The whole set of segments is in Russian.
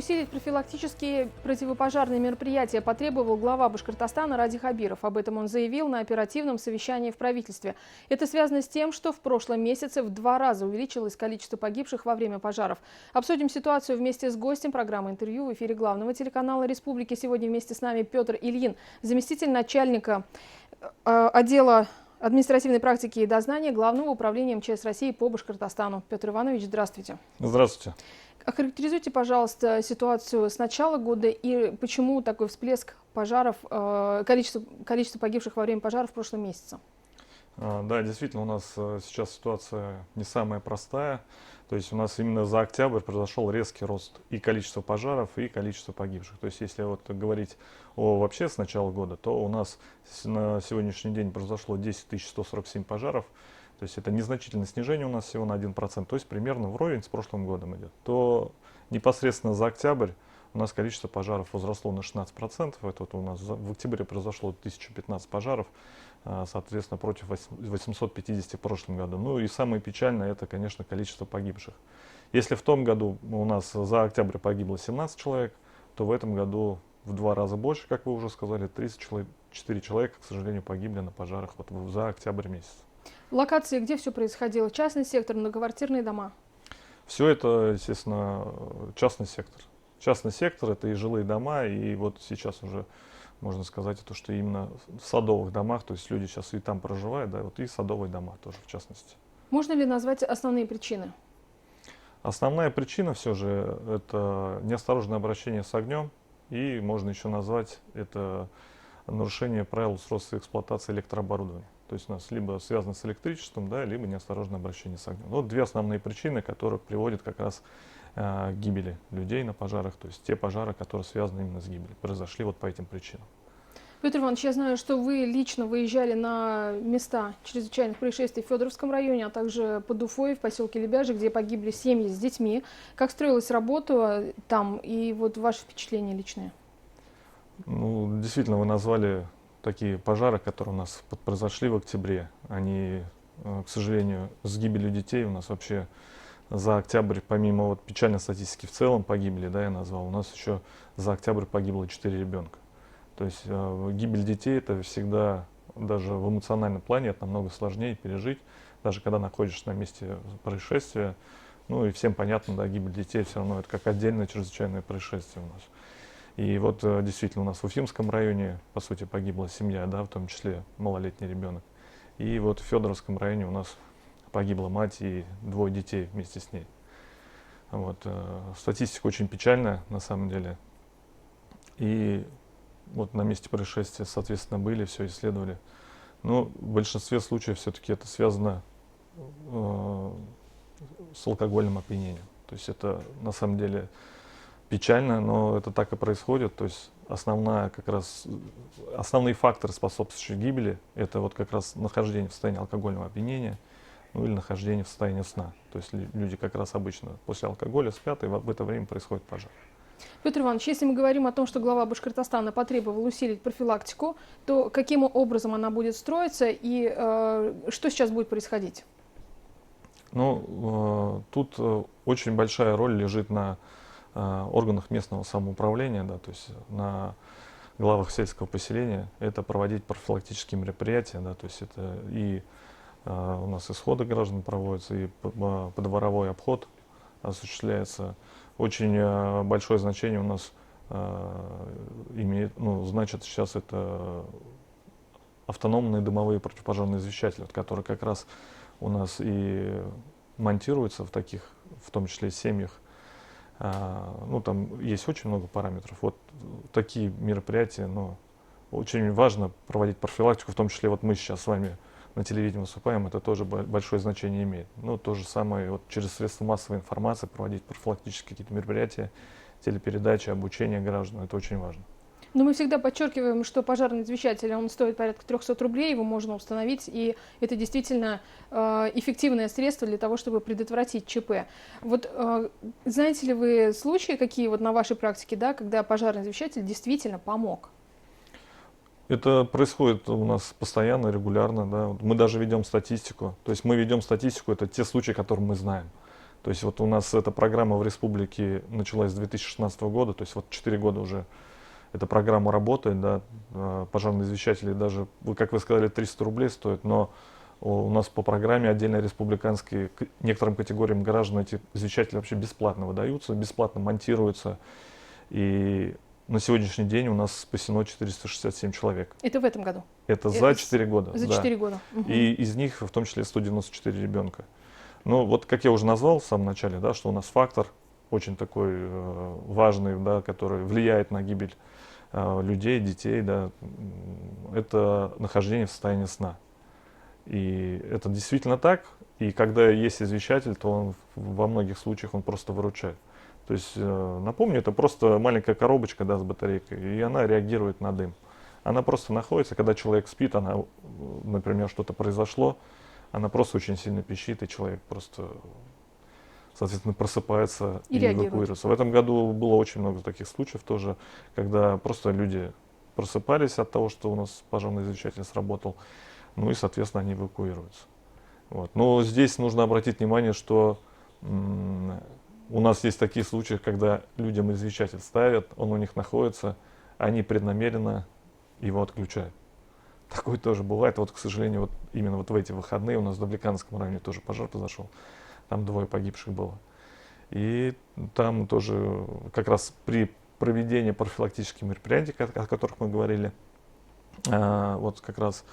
Усилить профилактические противопожарные мероприятия потребовал глава Башкортостана Ради Хабиров. Об этом он заявил на оперативном совещании в правительстве. Это связано с тем, что в прошлом месяце в 2 раза увеличилось количество погибших во время пожаров. Обсудим ситуацию вместе с гостем программы «Интервью» в эфире главного телеканала Республики. Сегодня вместе с нами Петр Ильин, заместитель начальника отдела административной практики и дознания Главного управления МЧС России по Башкортостану. Петр Иванович, здравствуйте. Здравствуйте. Охарактеризуйте, пожалуйста, ситуацию с начала года и почему такой всплеск пожаров, количество погибших во время пожаров в прошлом месяце. Да, действительно, у нас сейчас ситуация не самая простая. То есть у нас именно за октябрь произошел резкий рост и количества пожаров, и количества погибших. То есть если вот говорить вообще с начала года, то у нас на сегодняшний день произошло 10 147 пожаров. То есть это незначительное снижение у нас всего на 1%, то есть примерно вровень с прошлым годом идет. То непосредственно за октябрь у нас количество пожаров возросло на 16%. Это вот у нас в октябре произошло 1015 пожаров, соответственно, против 850 в прошлом году. Ну и самое печальное, это, конечно, количество погибших. Если в том году у нас за октябрь погибло 17 человек, то в этом году в 2 раза больше, как вы уже сказали, 34 человека, к сожалению, погибли на пожарах вот за октябрь месяц. Локации, где все происходило? Частный сектор, многоквартирные дома? Все это, естественно, частный сектор. Частный сектор — это и жилые дома, и вот сейчас уже можно сказать, это, что именно в садовых домах, то есть люди сейчас и там проживают, да, вот и садовые дома тоже в частности. Можно ли назвать основные причины? Основная причина все же это неосторожное обращение с огнем, и можно еще назвать это нарушение правил устройства и эксплуатации электрооборудования. То есть у нас либо связано с электричеством, да, либо неосторожное обращение с огнем. Вот 2 основные причины, которые приводят как раз к гибели людей на пожарах. То есть те пожары, которые связаны именно с гибелью, произошли вот по этим причинам. Петр Иванович, я знаю, что вы лично выезжали на места чрезвычайных происшествий в Федоровском районе, а также под Уфой, в поселке Лебяжий, где погибли семьи с детьми. Как строилась работа там и вот ваши впечатления личные? Ну, действительно, вы назвали такие пожары, которые у нас произошли в октябре. Они, к сожалению, с гибелью детей у нас вообще за октябрь, помимо вот печальной статистики в целом погибли, да, я назвал, у нас еще за октябрь погибло 4 ребенка. То есть гибель детей — это всегда, даже в эмоциональном плане, это намного сложнее пережить, даже когда находишься на месте происшествия. Ну и всем понятно, да, гибель детей все равно это как отдельное чрезвычайное происшествие у нас. И вот действительно у нас в Уфимском районе, по сути, погибла семья, да, в том числе малолетний ребенок. И вот в Федоровском районе у нас погибла мать и 2 детей вместе с ней. Вот, статистика очень печальная на самом деле. И вот на месте происшествия, соответственно, были, все исследовали. Но в большинстве случаев все-таки это связано с алкогольным опьянением. То есть это на самом деле печально, но это так и происходит. То есть основные факторы, способствующие гибели, это вот как раз нахождение в состоянии алкогольного опьянения, ну или нахождение в состоянии сна. То есть люди как раз обычно после алкоголя спят, и в это время происходит пожар. Петр Иванович, если мы говорим о том, что глава Башкортостана потребовал усилить профилактику, то каким образом она будет строиться и что сейчас будет происходить? Ну, тут очень большая роль лежит на органах местного самоуправления, да, то есть на главах сельского поселения, это проводить профилактические мероприятия, да, то есть это и у нас исходы граждан проводятся, и подворовой обход осуществляется. Очень большое значение у нас имеет, ну, значит, сейчас это автономные дымовые противопожарные извещатели, которые как раз у нас и монтируются в таких, в том числе семьях. Ну, там есть очень много параметров. Вот такие мероприятия, но очень важно проводить профилактику, в том числе вот мы сейчас с вами на телевидении выступаем, это тоже большое значение имеет. Ну, то же самое вот через средства массовой информации проводить профилактические какие-то мероприятия, телепередачи, обучение граждан, это очень важно. Но мы всегда подчеркиваем, что пожарный извещатель, он стоит порядка 300 рублей, его можно установить, и это действительно эффективное средство для того, чтобы предотвратить ЧП. Вот знаете ли вы случаи, какие вот на вашей практике, да, когда пожарный извещатель действительно помог? Это происходит у нас постоянно, регулярно, да. Мы даже ведем статистику. То есть мы ведем статистику, это те случаи, которые мы знаем. То есть вот у нас эта программа в республике началась с 2016 года, то есть вот 4 года уже эта программа работает, да, пожарные извещатели даже, как вы сказали, 300 рублей стоят, но у нас по программе отдельно республиканской к некоторым категориям граждан эти извещатели вообще бесплатно выдаются, бесплатно монтируются. И на сегодняшний день у нас спасено 467 человек. Это в этом году? Это за 4 года. За 4 года. Угу. И из них в том числе 194 ребенка. Ну вот как я уже назвал в самом начале, да, что у нас фактор очень такой важный, да, который влияет на гибель людей, детей, да, это нахождение в состоянии сна. И это действительно так. И когда есть извещатель, то он во многих случаях он просто выручает. То есть, напомню, это просто маленькая коробочка, да, с батарейкой, и она реагирует на дым. Она просто находится, когда человек спит, она, например, что-то произошло, она просто очень сильно пищит, и человек просто, соответственно, просыпается и эвакуируется. В этом году было очень много таких случаев тоже, когда просто люди просыпались от того, что у нас пожарный извещатель сработал, ну и, соответственно, они эвакуируются. Вот. Но здесь нужно обратить внимание, что у нас есть такие случаи, когда людям извещатель ставят, он у них находится, они преднамеренно его отключают. Такое тоже бывает. Вот, к сожалению, вот именно вот в эти выходные у нас в Давлекановском районе тоже пожар произошел. Там 2 погибших было. И там тоже как раз при проведении профилактических мероприятий, о которых мы говорили, вот как раз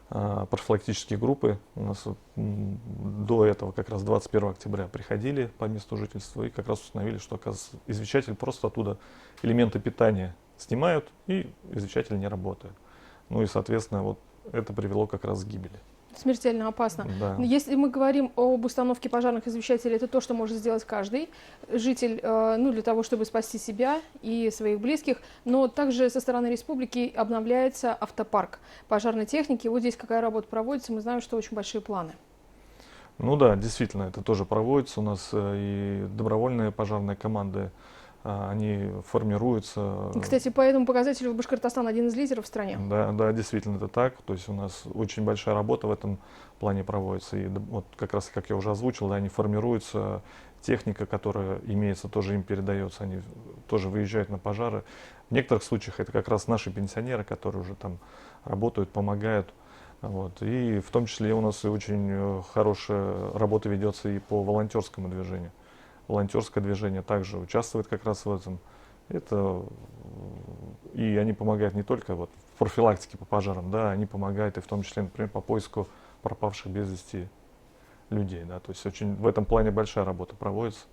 профилактические группы у нас до этого как раз 21 октября приходили по месту жительства и как раз установили, что, оказывается, извещатель просто оттуда элементы питания снимают и извещатель не работает. Ну и, соответственно, вот это привело как раз к гибели. Смертельно опасно. Да. Если мы говорим об установке пожарных извещателей, это то, что может сделать каждый житель, ну, для того, чтобы спасти себя и своих близких. Но также со стороны республики обновляется автопарк пожарной техники. Вот здесь какая работа проводится, мы знаем, что очень большие планы. Ну да, действительно, это тоже проводится. У нас и добровольные пожарные команды, они формируются. Кстати, по этому показателю Башкортостан один из лидеров в стране. Да, да, действительно это так. То есть у нас очень большая работа в этом плане проводится. И вот как раз, как я уже озвучил, да, они формируются, техника, которая имеется, тоже им передается, они тоже выезжают на пожары. В некоторых случаях это как раз наши пенсионеры, которые уже там работают, помогают. Вот. И в том числе у нас и очень хорошая работа ведется и по волонтерскому движению. Волонтерское движение также участвует как раз в этом. И они помогают не только вот в профилактике по пожарам, да, они помогают и в том числе, например, по поиску пропавших без вести людей. Да. То есть очень в этом плане большая работа проводится.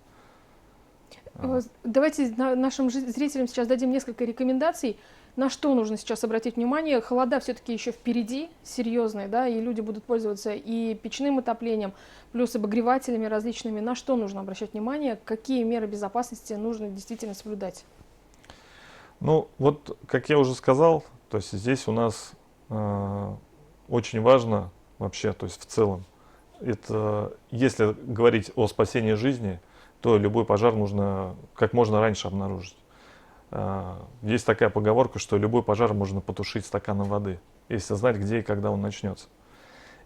Давайте нашим зрителям сейчас дадим несколько рекомендаций, на что нужно сейчас обратить внимание. Холода все-таки еще впереди, серьезные, да, и люди будут пользоваться и печным отоплением, плюс обогревателями различными. На что нужно обращать внимание, какие меры безопасности нужно действительно соблюдать? Ну, вот, как я уже сказал, то есть здесь у нас очень важно вообще, то есть в целом, это, если говорить о спасении жизни, то любой пожар нужно как можно раньше обнаружить. Есть такая поговорка, что любой пожар можно потушить стаканом воды, если знать, где и когда он начнется.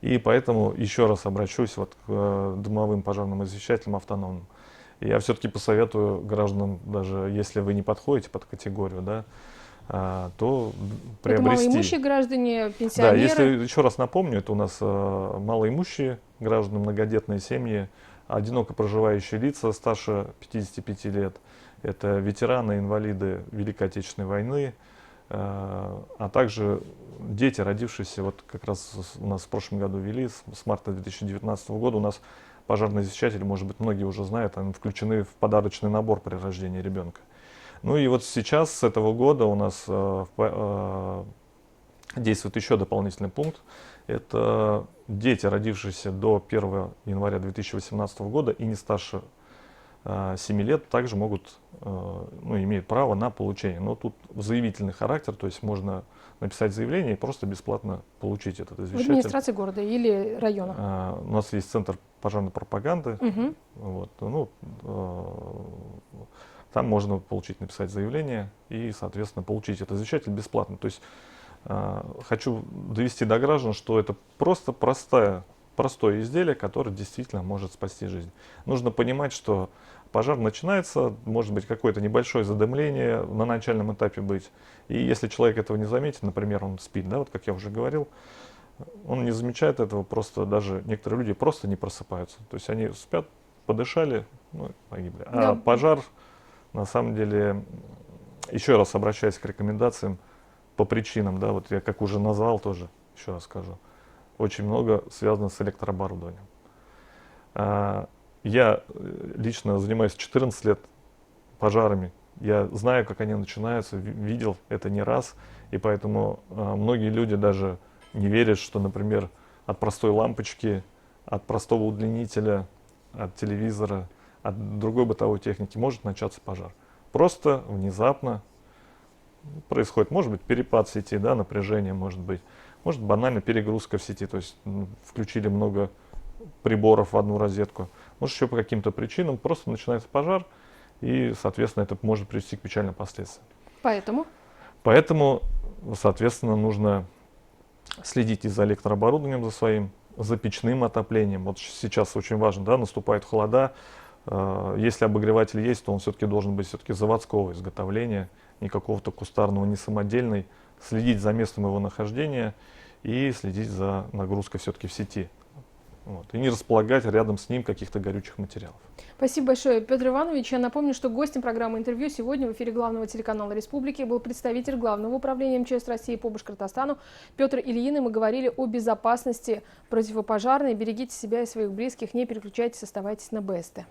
И поэтому еще раз обращусь вот к дымовым пожарным извещателям автономным. Я все-таки посоветую гражданам, даже если вы не подходите под категорию, да, то приобрести. Это малоимущие граждане, пенсионеры? Да, если еще раз напомню, это у нас малоимущие граждане, многодетные семьи, одиноко проживающие лица старше 55 лет. Это ветераны, инвалиды Великой Отечественной войны, а также дети, родившиеся, вот как раз у нас в прошлом году ввели, с марта 2019 года у нас пожарные извещатели, может быть, многие уже знают, они включены в подарочный набор при рождении ребенка. Ну и вот сейчас, с этого года, у нас действует еще дополнительный пункт. Это дети, родившиеся до 1 января 2018 года и не старше 7 лет, также могут, ну, имеют право на получение. Но тут заявительный характер, то есть можно написать заявление и просто бесплатно получить этот извещатель. В администрации города или района? У нас есть центр пожарной пропаганды. Угу. Вот, ну, там можно получить, написать заявление и, соответственно, получить этот извещатель бесплатно. То есть хочу довести до граждан, что это просто простая простое изделие, которое действительно может спасти жизнь. Нужно понимать, что пожар начинается, может быть какое-то небольшое задымление на начальном этапе быть. И если человек этого не заметит, например, он спит, да, вот как я уже говорил, он не замечает этого, просто даже некоторые люди просто не просыпаются. То есть они спят, подышали, ну, погибли. А Да. пожар, на самом деле, еще раз обращаясь к рекомендациям по причинам, да, вот я как уже назвал тоже, еще раз скажу, очень много связано с электрооборудованием. Я лично занимаюсь 14 лет пожарами. Я знаю, как они начинаются, видел это не раз. И поэтому многие люди даже не верят, что, например, от простой лампочки, от простого удлинителя, от телевизора, от другой бытовой техники может начаться пожар. Просто внезапно происходит, может быть, перепад сети, да, напряжение может быть, может банально перегрузка в сети, то есть включили много приборов в одну розетку, может еще по каким-то причинам просто начинается пожар, и, соответственно, это может привести к печальным последствиям. Поэтому, соответственно, нужно следить и за электрооборудованием, за своим, за печным отоплением. Вот сейчас очень важно, да, наступают холода. Если обогреватель есть, то он все-таки должен быть все-таки заводского изготовления, не какого-то кустарного, не самодельный. Следить за местом его нахождения и следить за нагрузкой все-таки в сети. Вот. И не располагать рядом с ним каких-то горючих материалов. Спасибо большое, Петр Иванович. Я напомню, что гостем программы «Интервью» сегодня в эфире главного телеканала Республики был представитель Главного управления МЧС России по Башкортостану Петр Ильин. И мы говорили о безопасности противопожарной. Берегите себя и своих близких, не переключайтесь, оставайтесь на БСТ.